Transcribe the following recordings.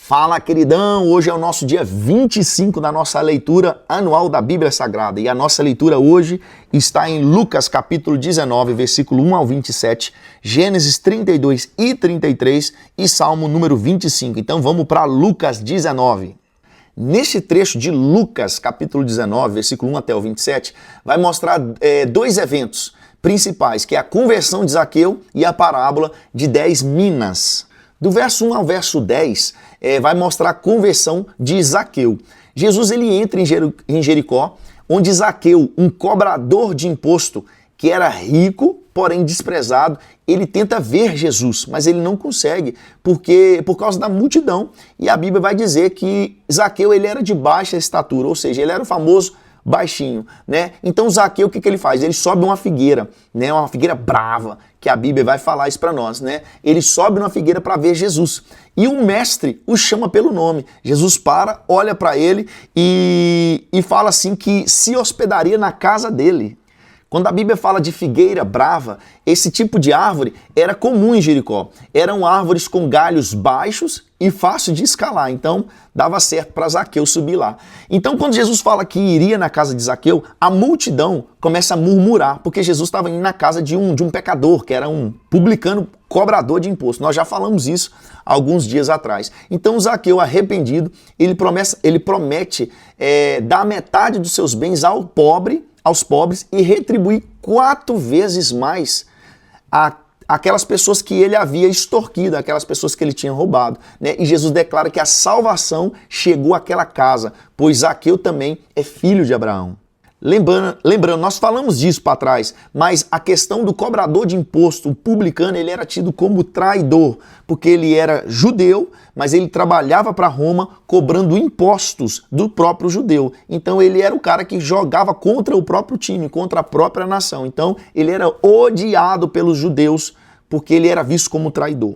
Fala, queridão! Hoje é o nosso dia 25 da nossa leitura anual da Bíblia Sagrada. E a nossa leitura hoje está em Lucas capítulo 19, versículo 1 ao 27, Gênesis 32 e 33 e Salmo número 25. Então vamos para Lucas 19. Neste trecho de Lucas capítulo 19, versículo 1 até o 27, vai mostrar dois eventos principais, que é a conversão de Zaqueu e a parábola de 10 minas. Do verso 1 ao verso 10, vai mostrar a conversão de Zaqueu. Jesus ele entra em Jericó, onde Zaqueu, um cobrador de imposto, que era rico, porém desprezado, ele tenta ver Jesus, mas ele não consegue, por causa da multidão. E a Bíblia vai dizer que Zaqueu ele era de baixa estatura, ou seja, ele era o famoso baixinho, né? Então Zaqueu, o que ele faz? Ele sobe uma figueira, né? Uma figueira brava, que a Bíblia vai falar isso para nós, né? Ele sobe numa figueira para ver Jesus. E o mestre o chama pelo nome. Jesus para, olha para ele e fala assim que se hospedaria na casa dele. Quando a Bíblia fala de figueira brava, esse tipo de árvore era comum em Jericó. Eram árvores com galhos baixos e fácil de escalar, então dava certo para Zaqueu subir lá. Então quando Jesus fala que iria na casa de Zaqueu, a multidão começa a murmurar, porque Jesus estava indo na casa de um pecador, que era um publicano cobrador de imposto. Nós já falamos isso alguns dias atrás. Então Zaqueu, arrependido, ele promete dar metade dos seus bens aos pobres e retribuir 4 vezes mais aquelas pessoas que ele havia extorquido, aquelas pessoas que ele tinha roubado, né? E Jesus declara que a salvação chegou àquela casa, pois Zaqueu também é filho de Abraão. Lembrando, nós falamos disso para trás, mas a questão do cobrador de imposto, o publicano, ele era tido como traidor, porque ele era judeu, mas ele trabalhava para Roma cobrando impostos do próprio judeu. Então ele era o cara que jogava contra o próprio time, contra a própria nação. Então ele era odiado pelos judeus, porque ele era visto como traidor.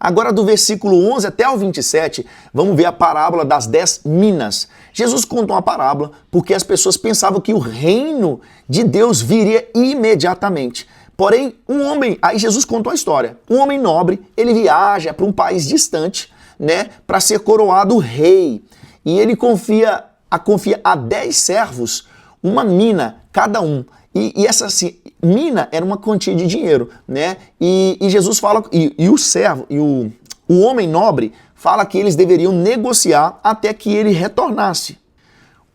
Agora do versículo 11 até o 27, vamos ver a parábola das 10 minas. Jesus conta uma parábola porque as pessoas pensavam que o reino de Deus viria imediatamente. Porém, aí Jesus conta uma história. Um homem nobre, ele viaja para um país distante, né, para ser coroado rei. E ele confia a 10 servos uma mina, cada um. E essa mina era uma quantia de dinheiro, né? E Jesus fala, e o servo, o homem nobre, fala que eles deveriam negociar até que ele retornasse.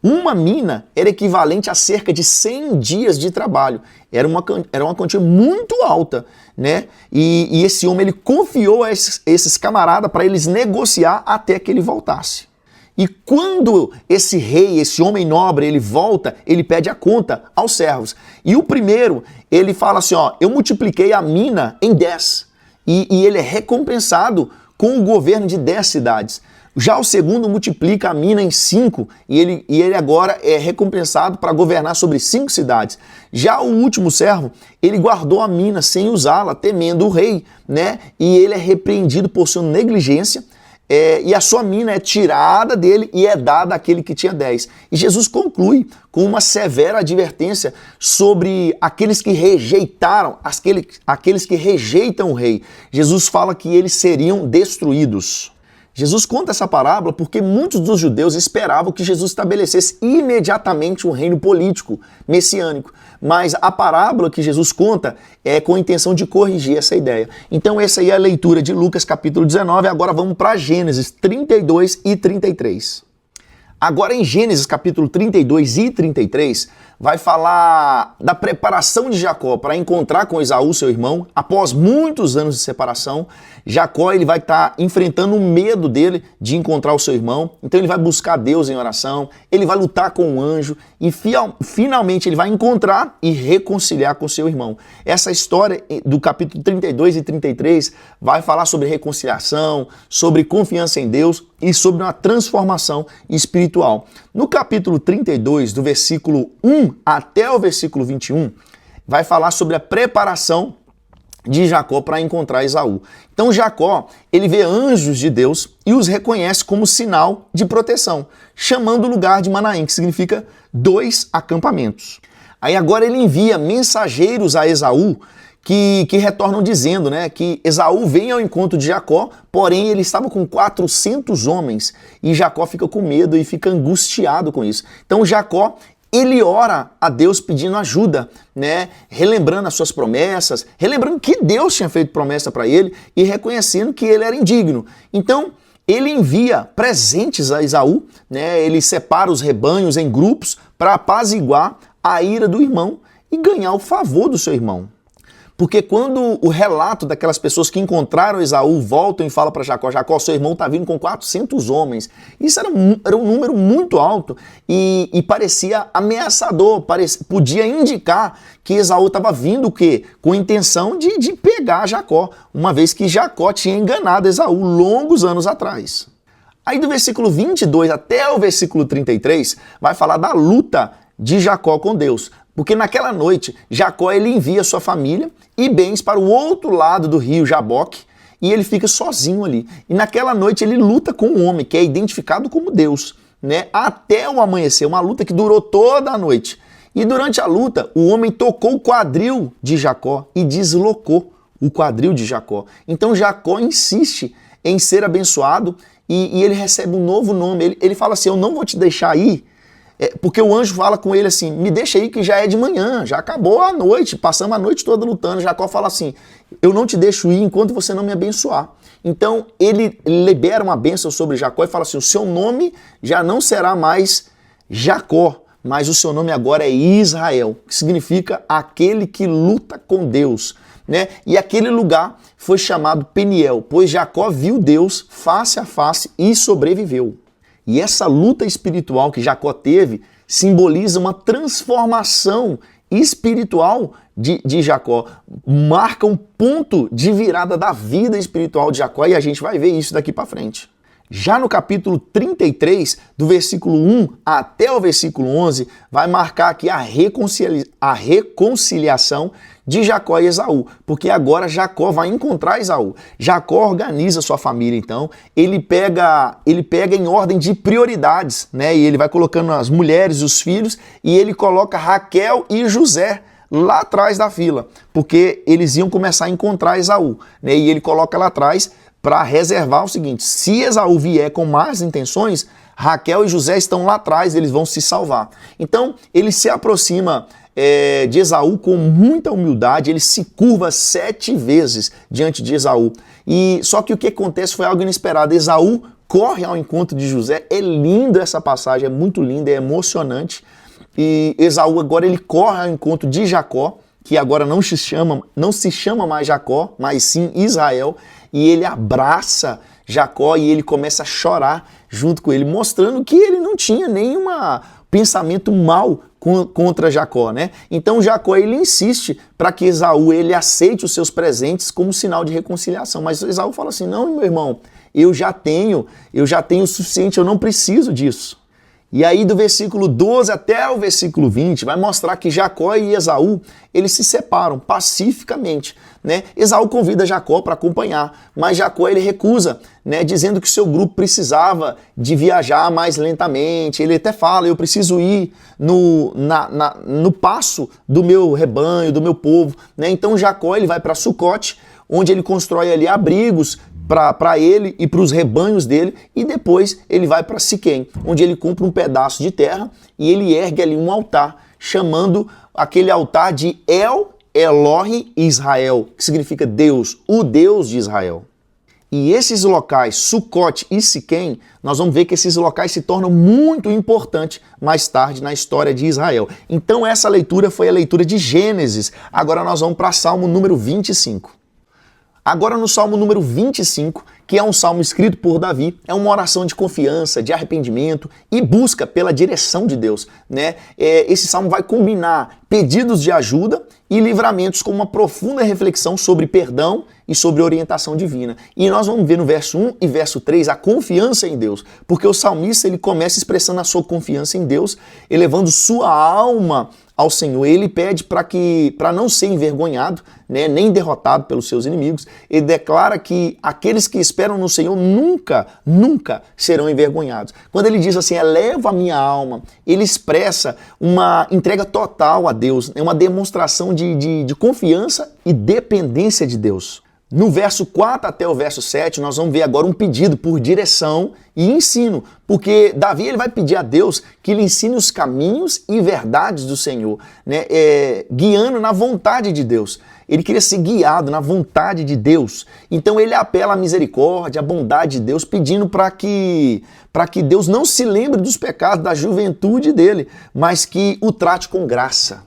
Uma mina era equivalente a cerca de 100 dias de trabalho. Era uma quantia muito alta, né? E esse homem, ele confiou a esses camaradas para eles negociar até que ele voltasse. E quando esse rei, esse homem nobre, ele volta, ele pede a conta aos servos. E o primeiro, ele fala assim, ó, eu multipliquei a mina em 10. E ele é recompensado com o governo de 10 cidades. Já o segundo multiplica a mina em 5 e ele agora é recompensado para governar sobre 5 cidades. Já o último servo, ele guardou a mina sem usá-la, temendo o rei, né? E ele é repreendido por sua negligência. E a sua mina é tirada dele e é dada àquele que tinha 10. E Jesus conclui com uma severa advertência sobre aqueles que rejeitaram, aqueles que rejeitam o rei. Jesus fala que eles seriam destruídos. Jesus conta essa parábola porque muitos dos judeus esperavam que Jesus estabelecesse imediatamente um reino político, messiânico. Mas a parábola que Jesus conta é com a intenção de corrigir essa ideia. Então essa aí é a leitura de Lucas capítulo 19, agora vamos para Gênesis 32 e 33. Agora em Gênesis capítulo 32 e 33, vai falar da preparação de Jacó para encontrar com Esaú, seu irmão. Após muitos anos de separação, Jacó ele vai estar enfrentando o medo dele de encontrar o seu irmão. Então ele vai buscar Deus em oração, ele vai lutar com o anjo e finalmente ele vai encontrar e reconciliar com seu irmão. Essa história do capítulo 32 e 33 vai falar sobre reconciliação, sobre confiança em Deus e sobre uma transformação espiritual. No capítulo 32, do versículo 1 até o versículo 21, vai falar sobre a preparação de Jacó para encontrar Esaú. Então Jacó, ele vê anjos de Deus e os reconhece como sinal de proteção, chamando o lugar de Manaim, que significa 2 acampamentos. Aí agora ele envia mensageiros a Esaú que retornam dizendo, né, que Esaú vem ao encontro de Jacó, porém ele estava com 400 homens e Jacó fica com medo e fica angustiado com isso. Então Jacó, ele ora a Deus pedindo ajuda, né, relembrando as suas promessas, relembrando que Deus tinha feito promessa para ele e reconhecendo que ele era indigno. Então ele envia presentes a Esaú, né, ele separa os rebanhos em grupos para apaziguar a ira do irmão e ganhar o favor do seu irmão. Porque quando o relato daquelas pessoas que encontraram Esaú voltam e falam para Jacó, Jacó, seu irmão está vindo com 400 homens. Isso era um número muito alto e parecia ameaçador, podia indicar que Esaú estava vindo o quê? Com a intenção de pegar Jacó, uma vez que Jacó tinha enganado Esaú longos anos atrás. Aí do versículo 22 até o versículo 33 vai falar da luta de Jacó com Deus. Porque naquela noite, Jacó ele envia sua família e bens para o outro lado do rio Jaboque e ele fica sozinho ali. E naquela noite ele luta com um homem que é identificado como Deus, né? Até o amanhecer, uma luta que durou toda a noite. E durante a luta, o homem tocou o quadril de Jacó e deslocou o quadril de Jacó. Então Jacó insiste em ser abençoado e ele recebe um novo nome. Ele fala assim, eu não vou te deixar ir, porque o anjo fala com ele assim, me deixa aí que já é de manhã, já acabou a noite, passamos a noite toda lutando. Jacó fala assim, eu não te deixo ir enquanto você não me abençoar. Então ele libera uma bênção sobre Jacó e fala assim, o seu nome já não será mais Jacó, mas o seu nome agora é Israel, que significa aquele que luta com Deus, né? E aquele lugar foi chamado Peniel, pois Jacó viu Deus face a face e sobreviveu. E essa luta espiritual que Jacó teve simboliza uma transformação espiritual de Jacó. Marca um ponto de virada da vida espiritual de Jacó e a gente vai ver isso daqui para frente. Já no capítulo 33, do versículo 1 até o versículo 11, vai marcar aqui a reconciliação de Jacó e Esaú, porque agora Jacó vai encontrar Esaú. Jacó organiza sua família, então, ele pega em ordem de prioridades, né? E ele vai colocando as mulheres e os filhos, e ele coloca Raquel e José lá atrás da fila, porque eles iam começar a encontrar Esaú, né? E ele coloca lá atrás para reservar o seguinte, se Esaú vier com más intenções, Raquel e José estão lá atrás, eles vão se salvar. Então, ele se aproxima de Esaú com muita humildade, ele se curva 7 vezes diante de Esaú. E só que o que acontece foi algo inesperado. Esaú corre ao encontro de José. É lindo essa passagem, é muito linda, é emocionante. E Esaú agora ele corre ao encontro de Jacó, que agora não se chama mais Jacó, mas sim Israel, e ele abraça Jacó e ele começa a chorar junto com ele, mostrando que ele não tinha nenhum pensamento mau contra Jacó, né? Então Jacó ele insiste para que Esaú ele aceite os seus presentes como sinal de reconciliação, mas Esaú fala assim, não, meu irmão, eu já tenho o suficiente, eu não preciso disso. E aí do versículo 12 até o versículo 20 vai mostrar que Jacó e Esaú, eles se separam pacificamente, né? Esaú convida Jacó para acompanhar, mas Jacó ele recusa, né? Dizendo que seu grupo precisava de viajar mais lentamente. Ele até fala, eu preciso ir no passo do meu rebanho, do meu povo, né? Então Jacó ele vai para Sucote, onde ele constrói ali abrigos para ele e para os rebanhos dele, e depois ele vai para Siquém, onde ele compra um pedaço de terra e ele ergue ali um altar, chamando aquele altar de El Elohe Israel, que significa Deus, o Deus de Israel. E esses locais, Sucote e Siquém, nós vamos ver que esses locais se tornam muito importantes mais tarde na história de Israel. Então essa leitura foi a leitura de Gênesis. Agora nós vamos para Salmo número 25. Agora no Salmo número 25, que é um salmo escrito por Davi, é uma oração de confiança, de arrependimento e busca pela direção de Deus, né? Esse salmo vai combinar pedidos de ajuda e livramentos com uma profunda reflexão sobre perdão e sobre orientação divina. E nós vamos ver no verso 1 e verso 3 a confiança em Deus, porque o salmista ele começa expressando a sua confiança em Deus, elevando sua alma ao Senhor. Ele pede para não ser envergonhado, né, nem derrotado pelos seus inimigos. Ele declara que aqueles que esperam no Senhor nunca, nunca serão envergonhados. Quando ele diz assim, eleva a minha alma, ele expressa uma entrega total a Deus, uma demonstração de confiança e dependência de Deus. No verso 4 até o verso 7, nós vamos ver agora um pedido por direção e ensino, porque Davi ele vai pedir a Deus que lhe ensine os caminhos e verdades do Senhor, né? Guiando na vontade de Deus. Ele queria ser guiado na vontade de Deus. Então ele apela à misericórdia, à bondade de Deus, pedindo para que Deus não se lembre dos pecados da juventude dele, mas que o trate com graça.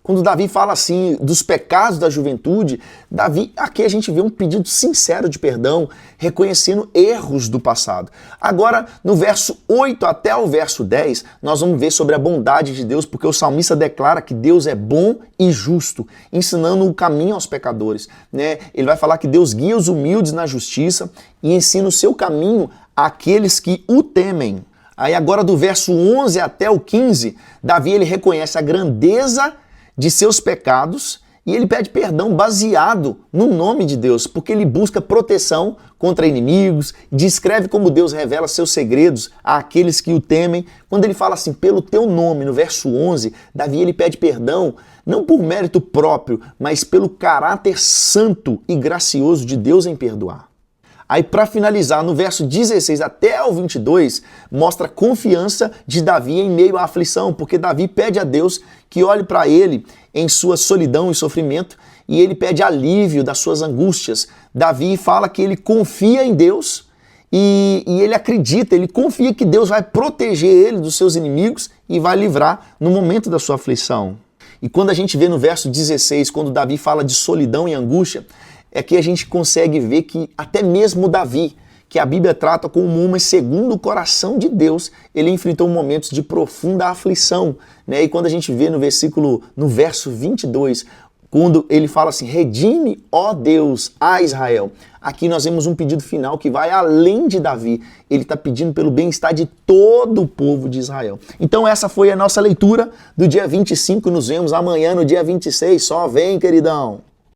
Quando Davi fala assim dos pecados da juventude, Davi, aqui a gente vê um pedido sincero de perdão, reconhecendo erros do passado. Agora, no verso 8 até o verso 10, nós vamos ver sobre a bondade de Deus, porque o salmista declara que Deus é bom e justo, ensinando o caminho aos pecadores, né? Ele vai falar que Deus guia os humildes na justiça e ensina o seu caminho àqueles que o temem. Aí agora do verso 11 até o 15, Davi ele reconhece a grandeza de seus pecados e ele pede perdão baseado no nome de Deus, porque ele busca proteção contra inimigos, descreve como Deus revela seus segredos àqueles que o temem. Quando ele fala assim, pelo teu nome, no verso 11, Davi ele pede perdão não por mérito próprio, mas pelo caráter santo e gracioso de Deus em perdoar. Aí para finalizar, no verso 16 até o 22, mostra a confiança de Davi em meio à aflição, porque Davi pede a Deus que olhe para ele em sua solidão e sofrimento, e ele pede alívio das suas angústias. Davi fala que ele confia em Deus e ele acredita, ele confia que Deus vai proteger ele dos seus inimigos e vai livrar no momento da sua aflição. E quando a gente vê no verso 16, quando Davi fala de solidão e angústia, é que a gente consegue ver que até mesmo Davi, que a Bíblia trata como um homem segundo o coração de Deus, ele enfrentou momentos de profunda aflição, né? E quando a gente vê no verso 22, quando ele fala assim, redime, ó Deus, a Israel. Aqui nós vemos um pedido final que vai além de Davi. Ele está pedindo pelo bem-estar de todo o povo de Israel. Então essa foi a nossa leitura do dia 25. Nos vemos amanhã no dia 26. Só vem, queridão!